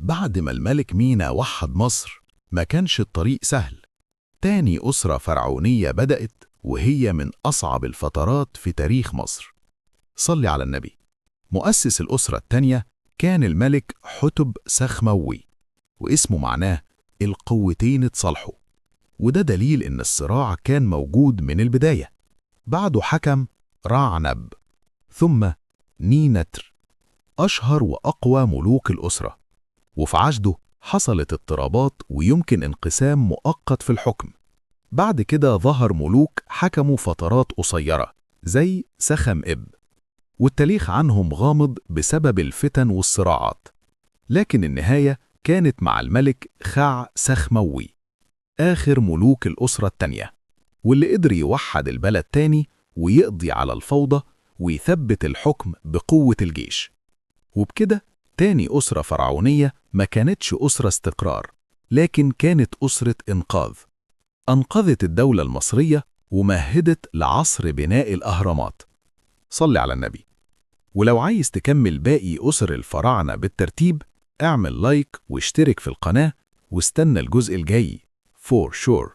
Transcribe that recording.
بعد ما الملك مينا وحد مصر ما كانش الطريق سهل. تاني أسرة فرعونية بدأت، وهي من أصعب الفترات في تاريخ مصر. صلي على النبي. مؤسس الأسرة التانية كان الملك حتب سخموي، واسمه معناه القوتين اتصالحوا، وده دليل إن الصراع كان موجود من البداية. بعده حكم رعنب، ثم نينتر، أشهر وأقوى ملوك الأسرة. وفي عهده حصلت اضطرابات ويمكن انقسام مؤقت في الحكم. بعد كده ظهر ملوك حكموا فترات قصيرة زي سخم إب، والتاريخ عنهم غامض بسبب الفتن والصراعات. لكن النهاية كانت مع الملك خع سخموي، آخر ملوك الأسرة التانية، واللي قدر يوحد البلد تاني ويقضي على الفوضى ويثبت الحكم بقوة الجيش. وبكده تاني أسرة فرعونية ما كانتش أسرة استقرار، لكن كانت أسرة إنقاذ. أنقذت الدولة المصرية ومهدت لعصر بناء الأهرامات. صلي على النبي. ولو عايز تكمل باقي أسر الفراعنة بالترتيب، اعمل لايك واشترك في القناة واستنى الجزء الجاي. For sure.